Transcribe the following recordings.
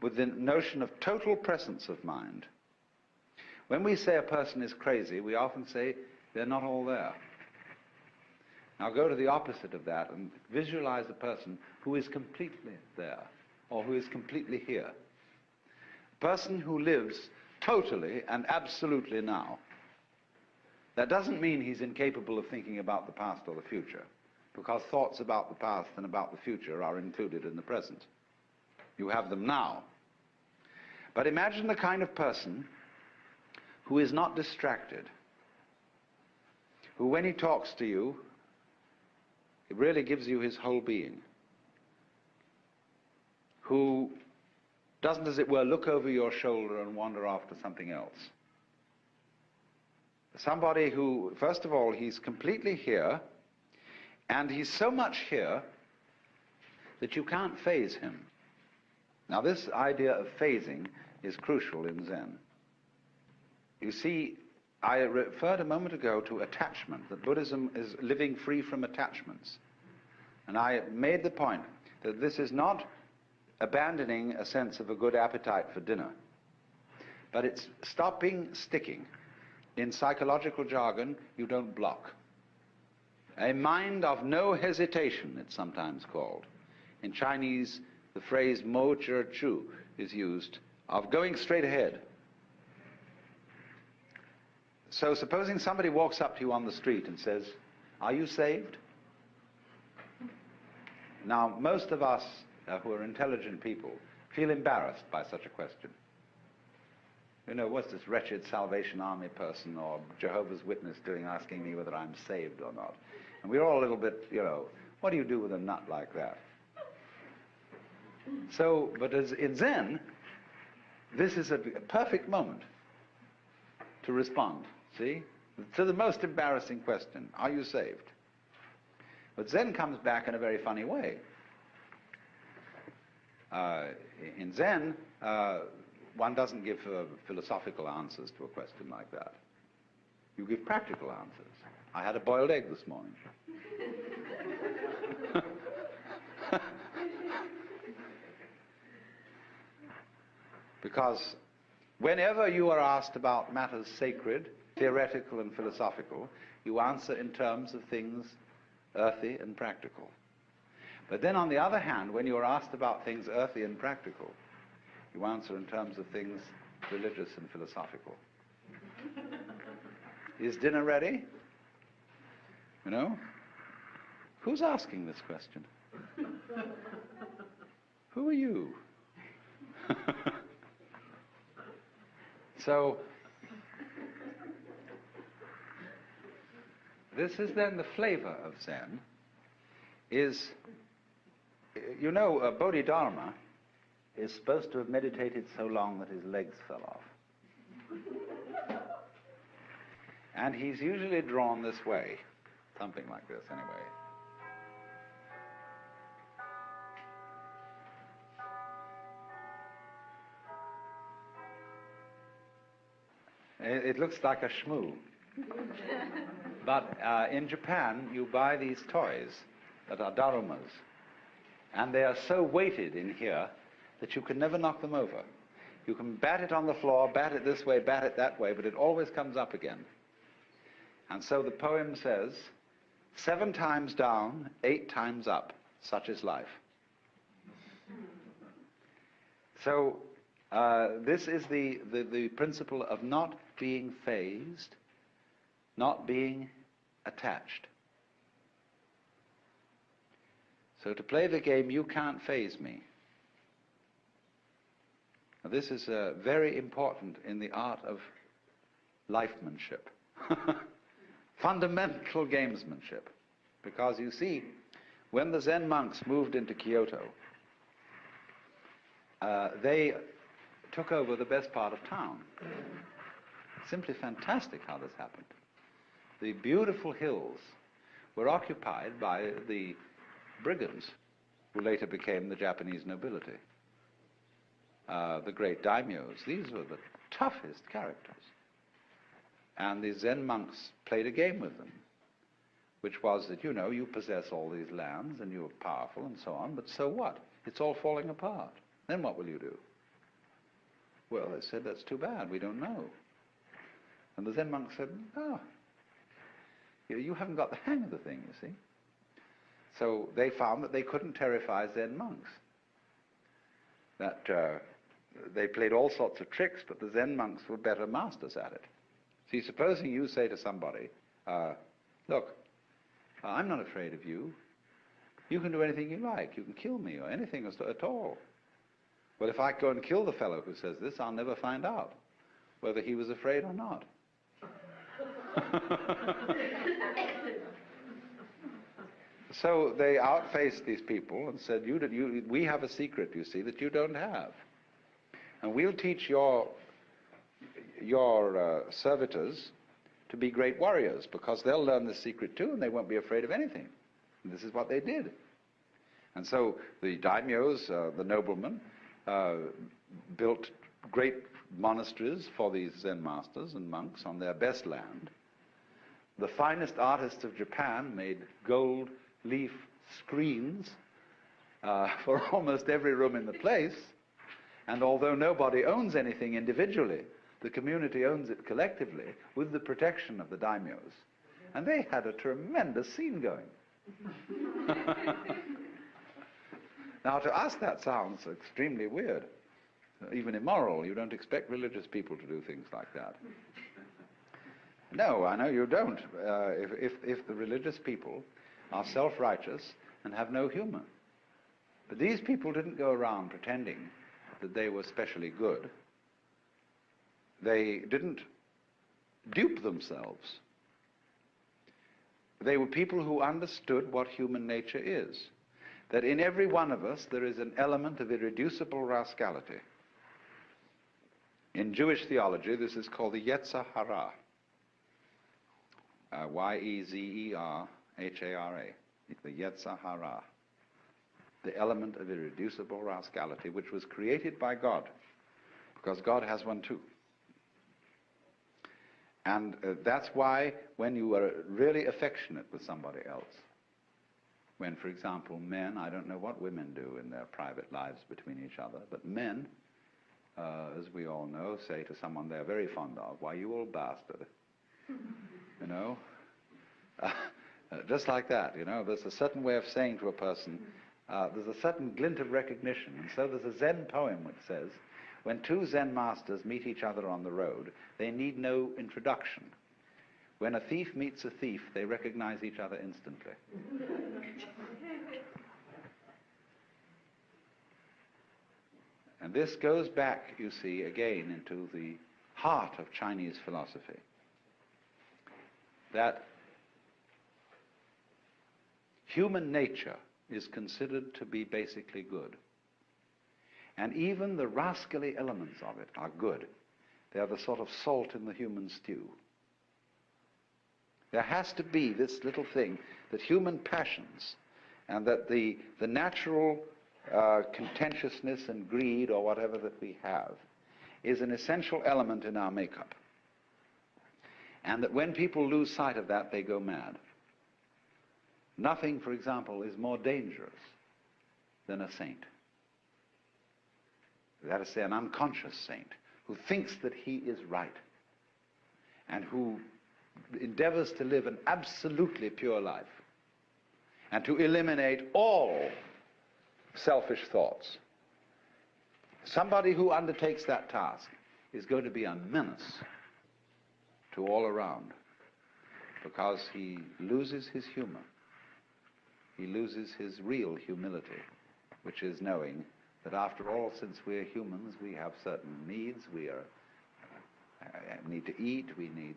with the notion of total presence of mind. When we say a person is crazy, we often say they're not all there. Now go to the opposite of that and visualize a person who is completely there, or who is completely here. A person who lives totally and absolutely now. That doesn't mean he's incapable of thinking about the past or the future, because thoughts about the past and about the future are included in the present. You have them now. But imagine the kind of person who is not distracted, who when he talks to you, it really gives you his whole being, who doesn't, as it were, look over your shoulder and wander off to something else. Somebody who, first of all, he's completely here, and he's so much here that you can't phase him. Now, this idea of phasing is crucial in Zen. You see, I referred a moment ago to attachment, that Buddhism is living free from attachments. And I made the point that this is not abandoning a sense of a good appetite for dinner, but it's stopping sticking. In psychological jargon, you don't block. A mind of no hesitation, it's sometimes called. In Chinese, the phrase mo zhi chu is used, of going straight ahead. So supposing somebody walks up to you on the street and says, "Are you saved?" Now, most of us who are intelligent people feel embarrassed by such a question. You know, what's this wretched Salvation Army person or Jehovah's Witness doing asking me whether I'm saved or not? And we're all a little bit, you know, what do you do with a nut like that? So, but as in Zen, this is a perfect moment to respond, see? To the most embarrassing question, are you saved? But Zen comes back in a very funny way. In Zen, one doesn't give philosophical answers to a question like that. You give practical answers. I had a boiled egg this morning. Because whenever you are asked about matters sacred, theoretical and philosophical, you answer in terms of things earthy and practical. But then on the other hand, when you are asked about things earthy and practical, you answer in terms of things religious and philosophical. Is dinner ready? You know? Who's asking this question? Who are you? So, this is then the flavor of Zen, is, you know, Bodhidharma is supposed to have meditated so long that his legs fell off. And he's usually drawn this way, something like this anyway. It looks like a shmoo. But in Japan, you buy these toys that are darumas, and they are so weighted in here that you can never knock them over. You can bat it on the floor, bat it this way, bat it that way, but it always comes up again. And so the poem says, 7 times down, 8 times up, such is life. So this is the principle of not being phased, not being attached. So to play the game, you can't phase me. Now, this is very important in the art of lifemanship, fundamental gamesmanship. Because you see, when the Zen monks moved into Kyoto, they took over the best part of town. Simply fantastic how this happened. The beautiful hills were occupied by the brigands, who later became the Japanese nobility. The great daimyos, these were the toughest characters. And the Zen monks played a game with them, which was that, you know, you possess all these lands and you're powerful and so on, but so what? It's all falling apart. Then what will you do? Well, they said, that's too bad, we don't know. And the Zen monk said, oh, you haven't got the hang of the thing, you see. So they found that they couldn't terrify Zen monks. That they played all sorts of tricks, but the Zen monks were better masters at it. See, supposing you say to somebody, look, I'm not afraid of you. You can do anything you like. You can kill me or anything at all. Well, if I go and kill the fellow who says this, I'll never find out whether he was afraid or not. So they outfaced these people and said, we have a secret, you see, that you don't have. And we'll teach your servitors to be great warriors, because they'll learn the secret too, and they won't be afraid of anything. And this is what they did. And so the daimyos, the noblemen, built great monasteries for these Zen masters and monks on their best land. The finest artists of Japan made gold leaf screens for almost every room in the place. And although nobody owns anything individually, the community owns it collectively with the protection of the daimyos. And they had a tremendous scene going. Now, to us that sounds extremely weird, even immoral. You don't expect religious people to do things like that. No, I know you don't, if the religious people are self-righteous and have no humor. But these people didn't go around pretending that they were specially good. They didn't dupe themselves. They were people who understood what human nature is, that in every one of us there is an element of irreducible rascality. In Jewish theology, this is called the Yetzer Hara, Yezerhara, the Yetzer Hara, the element of irreducible rascality, which was created by God, because God has one too. And that's why when you are really affectionate with somebody else, when, for example, men, I don't know what women do in their private lives between each other, but men, as we all know, say to someone they're very fond of, why, you old bastard. You know? Just like that, you know, there's a certain way of saying to a person, there's a certain glint of recognition. And so there's a Zen poem which says, when two Zen masters meet each other on the road, they need no introduction. When a thief meets a thief, they recognize each other instantly. And this goes back, you see, again into the heart of Chinese philosophy. That human nature is considered to be basically good. And even the rascally elements of it are good. They are the sort of salt in the human stew. There has to be this little thing that human passions and that the natural contentiousness and greed or whatever that we have is an essential element in our makeup. And that when people lose sight of that, they go mad. Nothing, for example, is more dangerous than a saint. That is to say, an unconscious saint who thinks that he is right and who endeavors to live an absolutely pure life and to eliminate all selfish thoughts. Somebody who undertakes that task is going to be a menace to all around, because he loses his humor. He loses his real humility, which is knowing that after all, since we're humans, we have certain needs. We need to eat, we need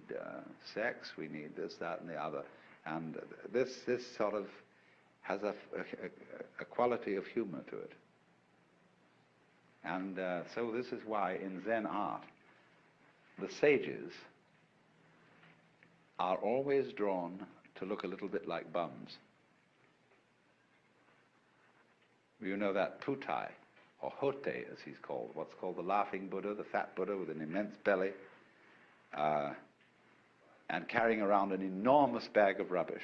sex, we need this, that, and the other. And this sort of has a quality of humor to it. And so this is why in Zen art, the sages are always drawn to look a little bit like bums. You know that Putai, or Hote as he's called, what's called the laughing Buddha, the fat Buddha with an immense belly, and carrying around an enormous bag of rubbish,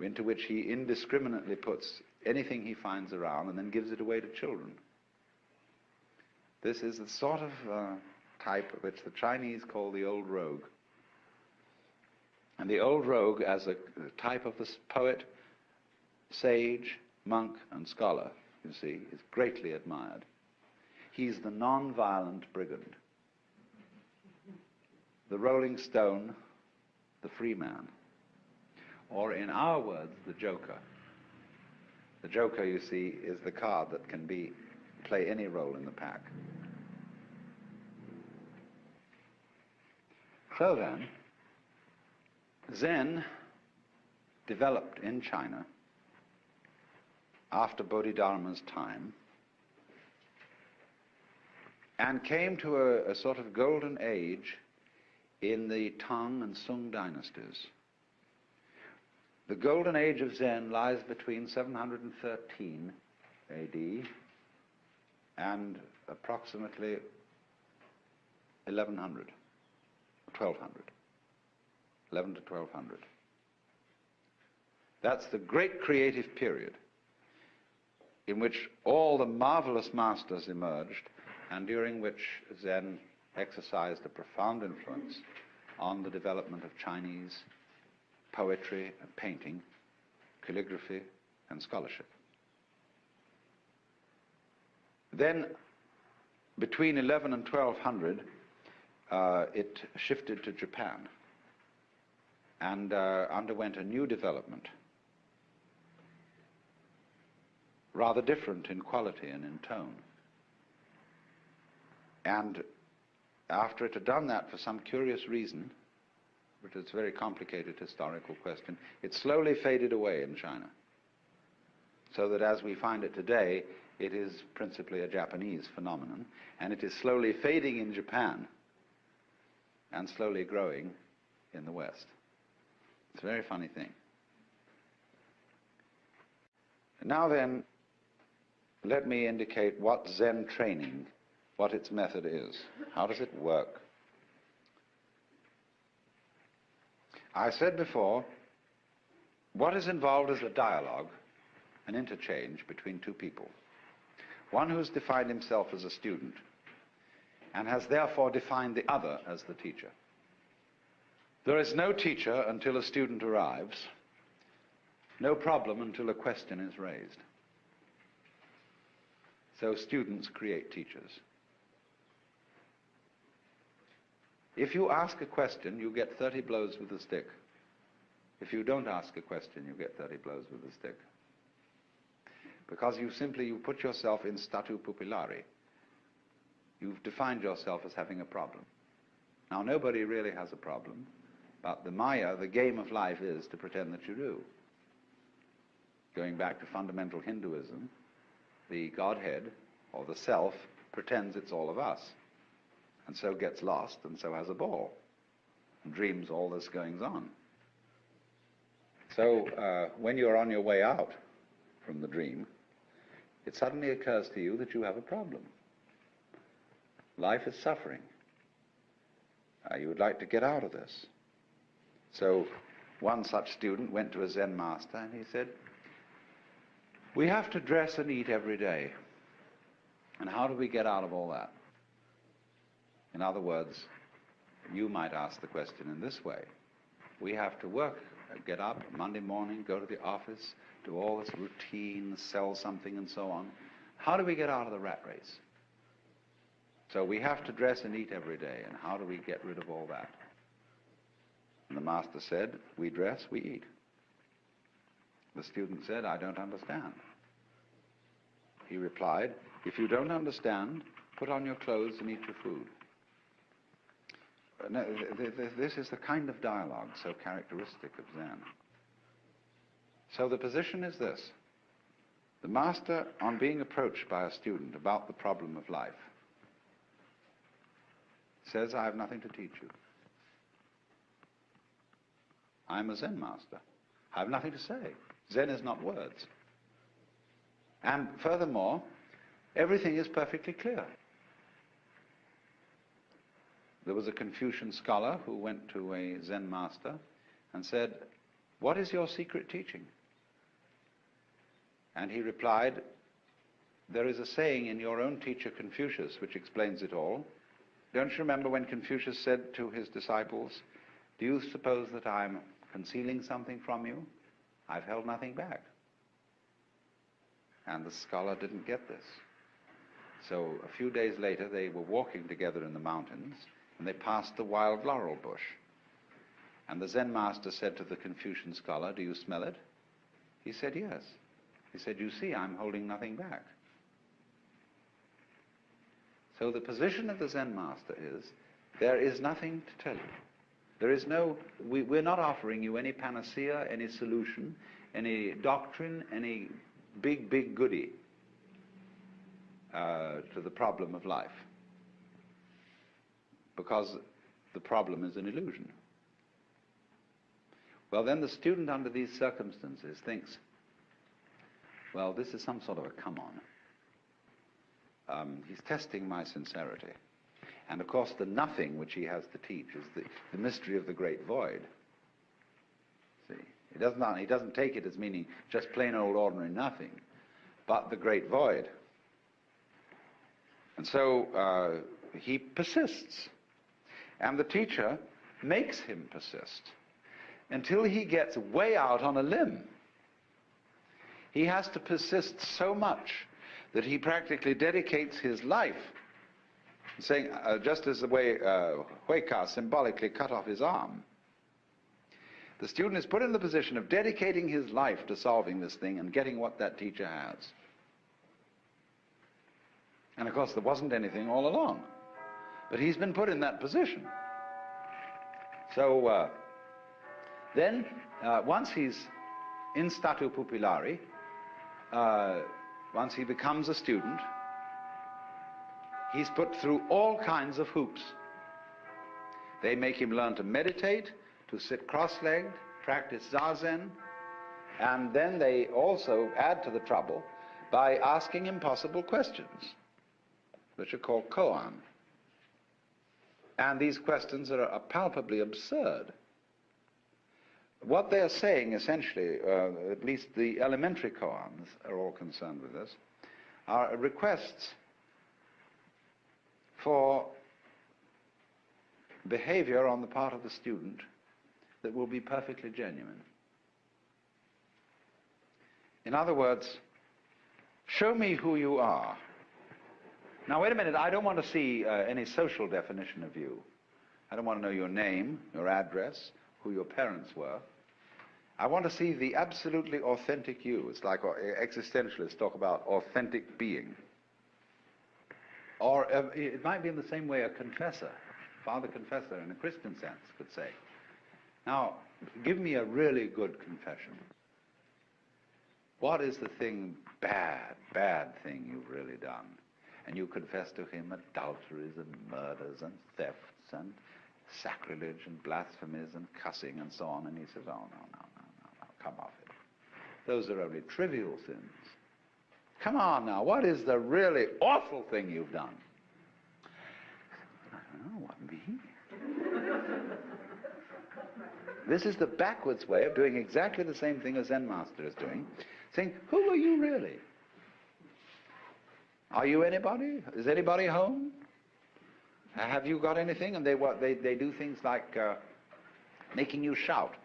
into which he indiscriminately puts anything he finds around and then gives it away to children. This is the sort of type which the Chinese call the old rogue. And the old rogue, as a type of the poet, sage, monk, and scholar, you see, is greatly admired. He's the non-violent brigand, the rolling stone, the free man, or in our words, the joker. The joker, you see, is the card that can play any role in the pack. So then, Zen developed in China after Bodhidharma's time and came to a sort of golden age in the Tang and Sung dynasties. The golden age of Zen lies between 713 AD and approximately 1100, 1200, 11 to 1200. That's the great creative period in which all the marvelous masters emerged and during which Zen exercised a profound influence on the development of Chinese poetry and painting, calligraphy and scholarship. Then, between 11 and 1200, it shifted to Japan and underwent a new development, rather different in quality and in tone. And after it had done that for some curious reason, but it's a very complicated historical question, it slowly faded away in China. So that as we find it today, it is principally a Japanese phenomenon, and it is slowly fading in Japan and slowly growing in the West. It's a very funny thing. Now then, let me indicate what Zen training, what its method is. How does it work? I said before, what is involved is a dialogue, an interchange between two people. One who's defined himself as a student and has therefore defined the other as the teacher. There is no teacher until a student arrives, no problem until a question is raised. So students create teachers. If you ask a question, you get 30 blows with a stick. If you don't ask a question, you get 30 blows with a stick. Because you put yourself in statu pupillari. You've defined yourself as having a problem. Now, nobody really has a problem, but the Maya, the game of life, is to pretend that you do. Going back to fundamental Hinduism, the Godhead, or the Self, pretends it's all of us, and so gets lost, and so has a ball, and dreams all this goings on. So when you're on your way out from the dream, it suddenly occurs to you that you have a problem. Life is suffering. You would like to get out of this. So one such student went to a Zen master and he said, "We have to dress and eat every day. And how do we get out of all that?" In other words, you might ask the question in this way. We have to work, get up Monday morning, go to the office, do all this routine, sell something and so on. How do we get out of the rat race? So we have to dress and eat every day, and how do we get rid of all that? And the master said, "We dress, we eat." The student said, "I don't understand." He replied, "If you don't understand, put on your clothes and eat your food." Now, this is the kind of dialogue so characteristic of Zen. So the position is this. The master, on being approached by a student about the problem of life, says, "I have nothing to teach you. I'm a Zen master. I have nothing to say. Zen is not words. And furthermore, everything is perfectly clear." There was a Confucian scholar who went to a Zen master and said, "What is your secret teaching?" And he replied, there is a saying in your own teacher Confucius which explains it all. Don't you remember when Confucius said to his disciples, "Do you suppose that I'm concealing something from you? I've held nothing back." And the scholar didn't get this. So a few days later, they were walking together in the mountains, and they passed the wild laurel bush. And the Zen master said to the Confucian scholar, "Do you smell it?" He said, "Yes." He said, "You see, I'm holding nothing back." So the position of the Zen master is, there is nothing to tell you. There is no, we're not offering you any panacea, any solution, any doctrine, any big goodie to the problem of life. Because the problem is an illusion. Well, then the student under these circumstances thinks, well, this is some sort of a come-on. He's testing my sincerity. And of course, the nothing which he has to teach is the mystery of the great void. See, he doesn't take it as meaning just plain old ordinary nothing, but the great void. And so he persists. And the teacher makes him persist until he gets way out on a limb. He has to persist so much that he practically dedicates his life, saying, just as the way Huika symbolically cut off his arm. The student is put in the position of dedicating his life to solving this thing and getting what that teacher has. And of course, there wasn't anything all along, but he's been put in that position. So then, once he's in statu pupillari, once he becomes a student, he's put through all kinds of hoops. They make him learn to meditate, to sit cross-legged, practice zazen, and then they also add to the trouble by asking impossible questions, which are called koan. And these questions are palpably absurd. What they're saying, essentially, at least the elementary koans are all concerned with this, are requests for behavior on the part of the student that will be perfectly genuine. In other words, show me who you are. Now, wait a minute, I don't want to see any social definition of you. I don't want to know your name, your address, who your parents were. I want to see the absolutely authentic you. It's like existentialists talk about authentic being. Or it might be in the same way a confessor, father confessor in a Christian sense could say, now, give me a really good confession. What is the thing, bad thing you've really done? And you confess to him adulteries and murders and thefts and sacrilege and blasphemies and cussing and so on. And he says, oh, no, come off it. Those are only trivial sins. Come on now, what is the really awful thing you've done? I don't know, what, me? This is the backwards way of doing exactly the same thing as Zen Master is doing, saying, who are you really? Are you anybody? Is anybody home? Have you got anything? And they do things like making you shout.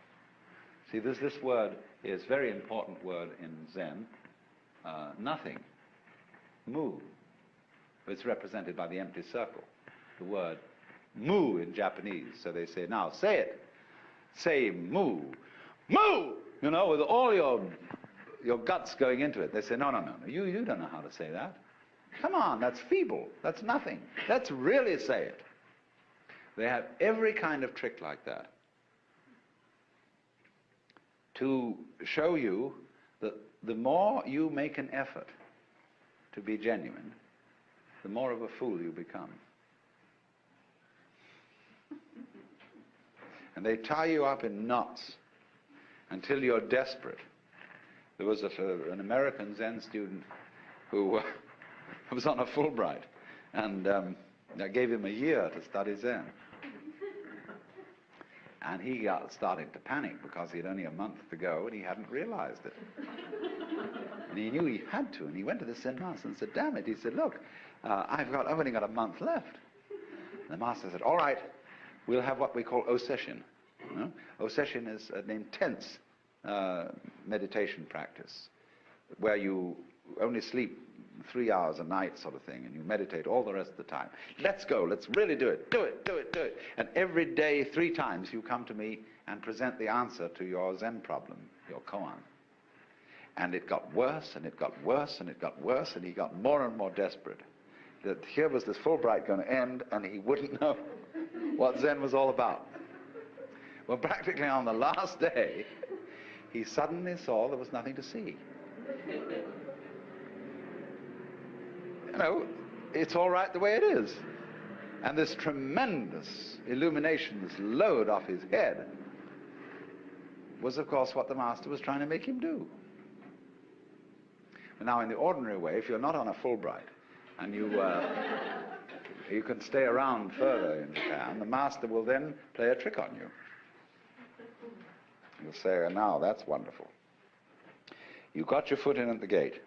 See, this word is a very important word in Zen. Nothing. Mu. It's represented by the empty circle. The word mu in Japanese. So they say, now say it. Say mu. Mu! You know, with all your guts going into it. They say, no, you don't know how to say that. Come on, that's feeble. That's nothing. Let's really say it. They have every kind of trick like that to show you that the more you make an effort to be genuine, the more of a fool you become. And they tie you up in knots until you're desperate. There was an American Zen student who was on a Fulbright, and I gave him a year to study Zen. And he started to panic because he had only a month to go and he hadn't realized it. And he knew he had to, and he went to the Zen master and said, damn it. He said, look, I've only got a month left. And the master said, all right, we'll have what we call O-session. You know? O-session is an intense meditation practice where you only sleep 3 hours a night sort of thing, and you meditate all the rest of the time. Let's go, let's really do it, do it, do it, do it. And every day, 3 times, you come to me and present the answer to your Zen problem, your koan. And it got worse, and it got worse, and it got worse, and he got more and more desperate. That here was this Fulbright going to end, and he wouldn't know what Zen was all about. Well, practically on the last day, he suddenly saw there was nothing to see. You know, it's all right the way it is. And this tremendous illumination, this load off his head, was, of course, what the master was trying to make him do. Now, in the ordinary way, if you're not on a Fulbright, and you can stay around further in Japan, the master will then play a trick on you. He'll say, now, that's wonderful. You got your foot in at the gate.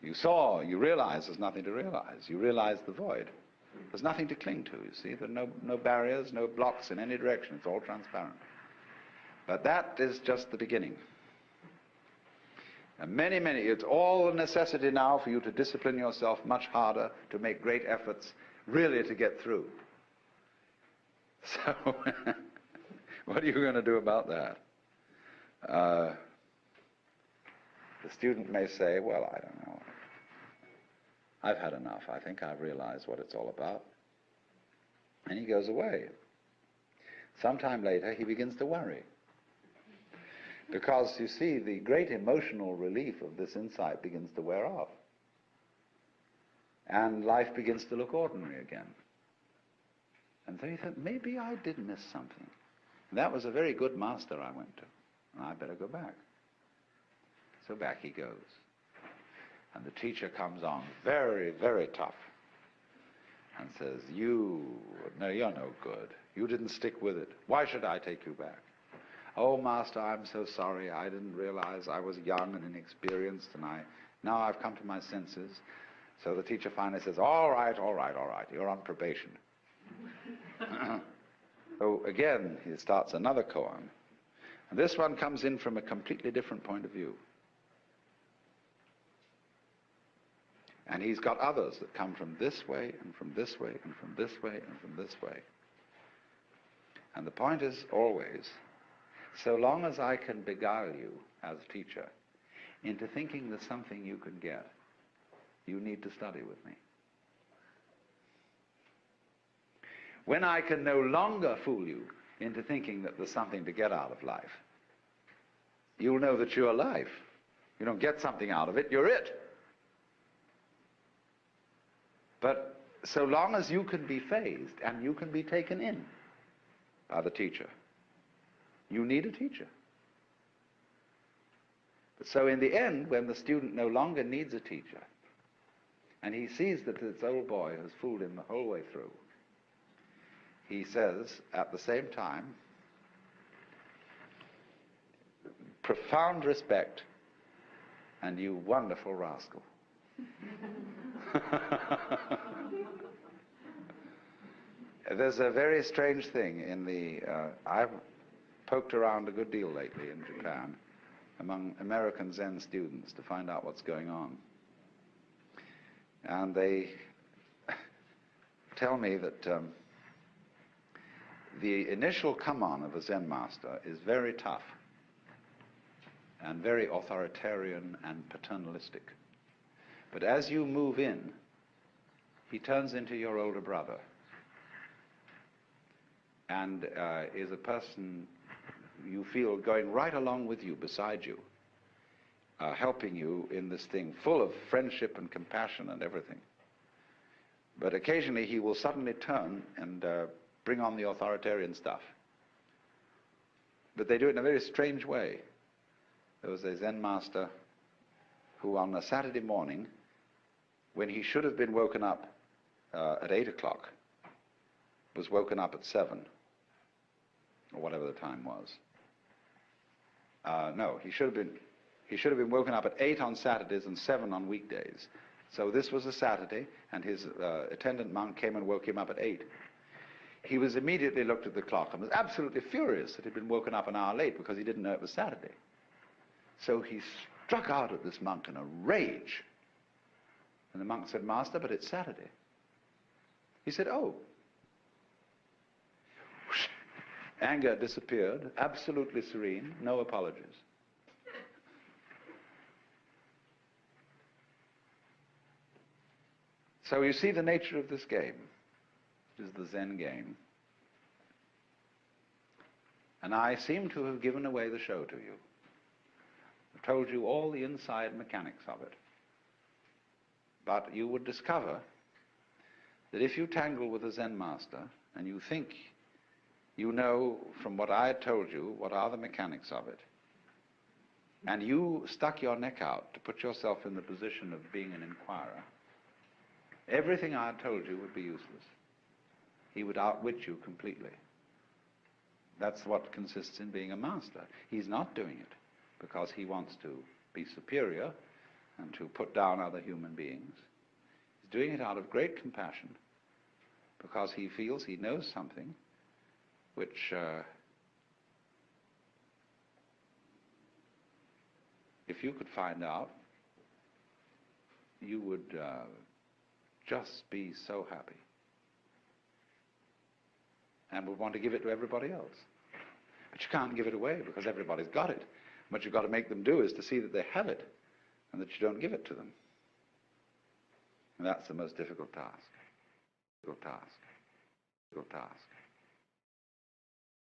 You realize there's nothing to realize. You realize the void. There's nothing to cling to, you see. There are no barriers, no blocks in any direction. It's all transparent. But that is just the beginning. And it's all a necessity now for you to discipline yourself much harder, to make great efforts, really to get through. So, what are you going to do about that? The student may say, well, I don't know. I've had enough. I think I've realized what it's all about. And he goes away. Sometime later, he begins to worry. Because, you see, the great emotional relief of this insight begins to wear off. And life begins to look ordinary again. And so he thought, maybe I did miss something. And that was a very good master I went to. And I better go back. So back he goes. And the teacher comes on very, very tough and says, you're no good. You didn't stick with it. Why should I take you back? Oh, master, I'm so sorry. I didn't realize I was young and inexperienced, and now I've come to my senses. So the teacher finally says, all right, you're on probation. So again, he starts another koan. And this one comes in from a completely different point of view. And he's got others that come from this way, and from this way, and from this way, and from this way. And the point is always, so long as I can beguile you as teacher into thinking there's something you can get, you need to study with me. When I can no longer fool you into thinking that there's something to get out of life, you'll know that you're life. You don't get something out of it, you're it. But so long as you can be phased and you can be taken in by the teacher, you need a teacher. But so in the end, when the student no longer needs a teacher, and he sees that this old boy has fooled him the whole way through, he says at the same time, profound respect, and you wonderful rascal. There's a very strange thing in the, I've poked around a good deal lately in Japan among American Zen students to find out what's going on. And they tell me that the initial come-on of a Zen master is very tough and very authoritarian and paternalistic. But as you move in, he turns into your older brother and is a person you feel going right along with you, beside you, helping you in this thing, full of friendship and compassion and everything. But occasionally he will suddenly turn and bring on the authoritarian stuff. But they do it in a very strange way. There was a Zen master who on a Saturday morning, when he should have been woken up at 8 o'clock, was woken up at 7, or whatever the time was. No, he should have been, He should have been woken up at 8 on Saturdays and 7 on weekdays. So this was a Saturday, and his attendant monk came and woke him up at 8. He was immediately looked at the clock and was absolutely furious that he'd been woken up an hour late because he didn't know it was Saturday. So he struck out at this monk in a rage. And the monk said, "Master, but it's Saturday." He said, "Oh." Anger disappeared, absolutely serene, no apologies. So you see the nature of this game. It is the Zen game. And I seem to have given away the show to you. I've told you all the inside mechanics of it. But you would discover that if you tangle with a Zen master and you think you know from what I had told you what are the mechanics of it, and you stuck your neck out to put yourself in the position of being an inquirer, everything I had told you would be useless. He would outwit you completely. That's what consists in being a master. He's not doing it because he wants to be superior and to put down other human beings. He's doing it out of great compassion because he feels he knows something which if you could find out, you would just be so happy and would want to give it to everybody else. But you can't give it away because everybody's got it. What you've got to make them do is to see that they have it and that you don't give it to them. And that's the most difficult task. Difficult task. Difficult task.